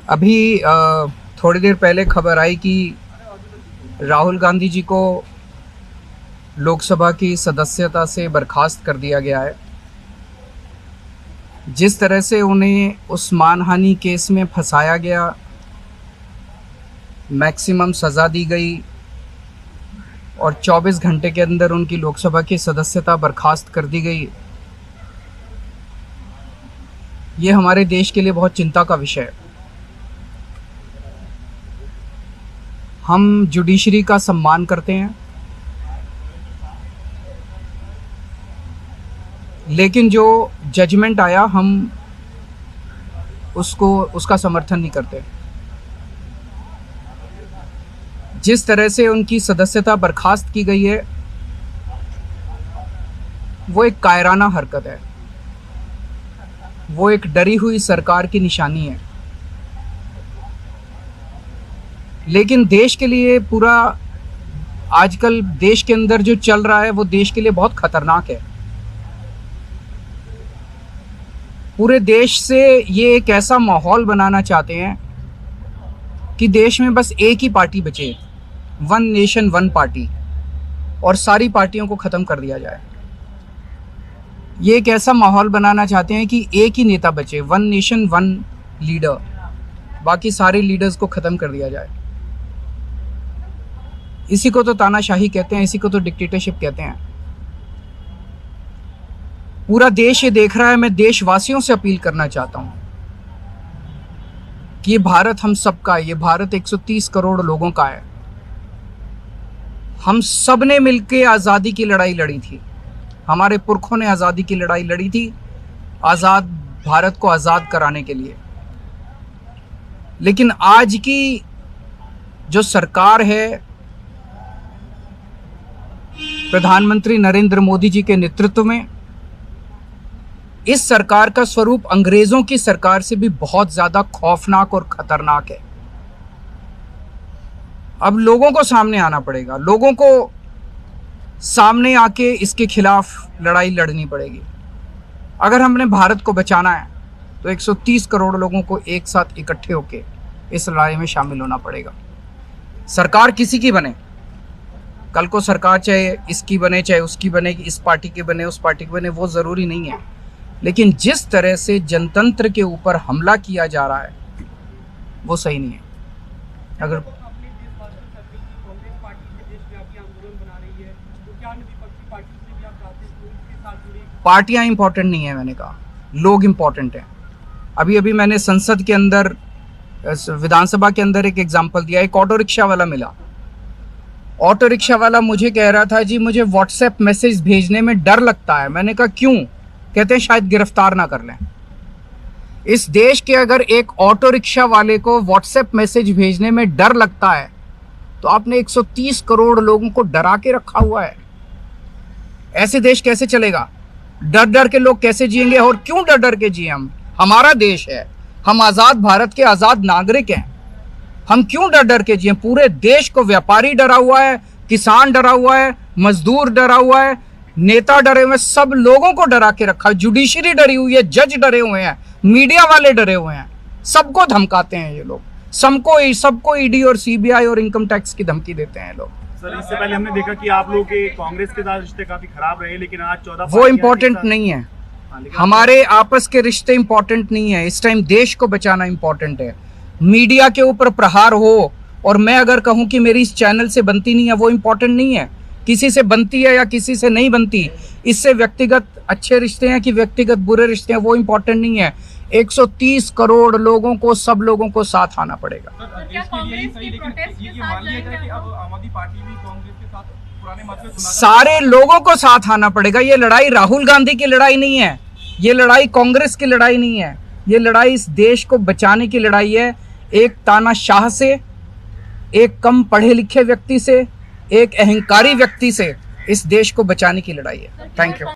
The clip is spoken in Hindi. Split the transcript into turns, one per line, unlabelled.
अभी थोड़ी देर पहले खबर आई कि राहुल गांधी जी को लोकसभा की सदस्यता से बर्खास्त कर दिया गया है। जिस तरह से उन्हें उस मानहानि केस में फंसाया गया, मैक्सिमम सज़ा दी गई और 24 घंटे के अंदर उनकी लोकसभा की सदस्यता बर्खास्त कर दी गई, ये हमारे देश के लिए बहुत चिंता का विषय है। हम जुडिशरी का सम्मान करते हैं, लेकिन जो जजमेंट आया हम उसका समर्थन नहीं करते। जिस तरह से उनकी सदस्यता बर्खास्त की गई है वो एक कायराना हरकत है, वो एक डरी हुई सरकार की निशानी है। लेकिन देश के लिए पूरा आजकल देश के अंदर जो चल रहा है वो देश के लिए बहुत खतरनाक है। पूरे देश से ये एक ऐसा माहौल बनाना चाहते हैं कि देश में बस एक ही पार्टी बचे, वन नेशन वन पार्टी, और सारी पार्टियों को ख़त्म कर दिया जाए। ये एक ऐसा माहौल बनाना चाहते हैं कि एक ही नेता बचे, वन नेशन वन लीडर, बाकी सारे लीडर्स को ख़त्म कर दिया जाए। इसी को तो तानाशाही कहते हैं, इसी को तो डिक्टेटरशिप कहते हैं। पूरा देश ये देख रहा है। मैं देशवासियों से अपील करना चाहता हूं कि ये भारत हम सबका है, ये भारत 130 करोड़ लोगों का है। हम सब ने मिलकर आज़ादी की लड़ाई लड़ी थी, हमारे पुरखों ने आज़ादी की लड़ाई लड़ी थी, आज़ाद भारत को आज़ाद कराने के लिए। लेकिन आज की जो सरकार है, प्रधानमंत्री नरेंद्र मोदी जी के नेतृत्व में, इस सरकार का स्वरूप अंग्रेजों की सरकार से भी बहुत ज्यादा खौफनाक और खतरनाक है। अब लोगों को सामने आना पड़ेगा, लोगों को सामने आके इसके खिलाफ लड़ाई लड़नी पड़ेगी। अगर हमने भारत को बचाना है तो 130 करोड़ लोगों को एक साथ इकट्ठे होके इस लड़ाई में शामिल होना पड़ेगा। सरकार किसी की बने, कल को सरकार चाहे इसकी बने चाहे उसकी बने, इस पार्टी की बने उस पार्टी की बने, वो ज़रूरी नहीं है। लेकिन जिस तरह से जनतंत्र के ऊपर हमला किया जा रहा है वो सही नहीं है। अगर पार्टियां इंपॉर्टेंट नहीं है, मैंने कहा लोग इंपॉर्टेंट हैं। अभी मैंने संसद के अंदर, विधानसभा के अंदर एक एग्जाम्पल दिया। एक ऑटो रिक्शा वाला मिला, ऑटो रिक्शा वाला मुझे कह रहा था जी मुझे व्हाट्सएप मैसेज भेजने में डर लगता है। मैंने कहा क्यों? कहते हैं शायद गिरफ्तार ना कर लें। इस देश के अगर एक ऑटो रिक्शा वाले को व्हाट्सएप मैसेज भेजने में डर लगता है तो आपने 130 करोड़ लोगों को डरा के रखा हुआ है। ऐसे देश कैसे चलेगा? डर डर के लोग कैसे जिएंगे? और क्यों डर डर के जिए? हमारा देश है, हम आज़ाद भारत के आज़ाद नागरिक हैं, हम क्यों डर डर के जिए? पूरे देश को व्यापारी डरा हुआ है, किसान डरा हुआ है, मजदूर डरा हुआ है, नेता डरे हुए हैं, सब लोगों को डरा के रखा है। जुडिशरी डरी हुई है, जज डरे हुए हैं, मीडिया वाले डरे हुए हैं, सबको धमकाते हैं ये लोग, सबको ईडी और सीबीआई और इनकम टैक्स की धमकी देते हैं लोग।
सर, इससे पहले हमने देखा कि आप लोगों के कांग्रेस के साथ रिश्ते काफी खराब रहे, लेकिन आज 14
वो इम्पोर्टेंट नहीं है। हमारे आपस के रिश्ते इंपॉर्टेंट नहीं है। इस टाइम देश को बचाना इंपॉर्टेंट है। मीडिया के ऊपर प्रहार हो और मैं अगर कहूं कि मेरी इस चैनल से बनती नहीं है, वो इंपॉर्टेंट नहीं है। किसी से बनती है या किसी से नहीं बनती, इससे व्यक्तिगत अच्छे रिश्ते हैं कि व्यक्तिगत बुरे रिश्ते हैं, वो इंपॉर्टेंट नहीं है। 130 करोड़ लोगों को, सब लोगों को साथ आना पड़ेगा। सारे लोगों को साथ आना पड़ेगा। ये लड़ाई राहुल गांधी की लड़ाई नहीं है, ये लड़ाई कांग्रेस की लड़ाई नहीं है, ये लड़ाई इस देश को बचाने की लड़ाई है। एक तानाशाह से, एक कम पढ़े लिखे व्यक्ति से, एक अहंकारी व्यक्ति से इस देश को बचाने की लड़ाई है। Thank you.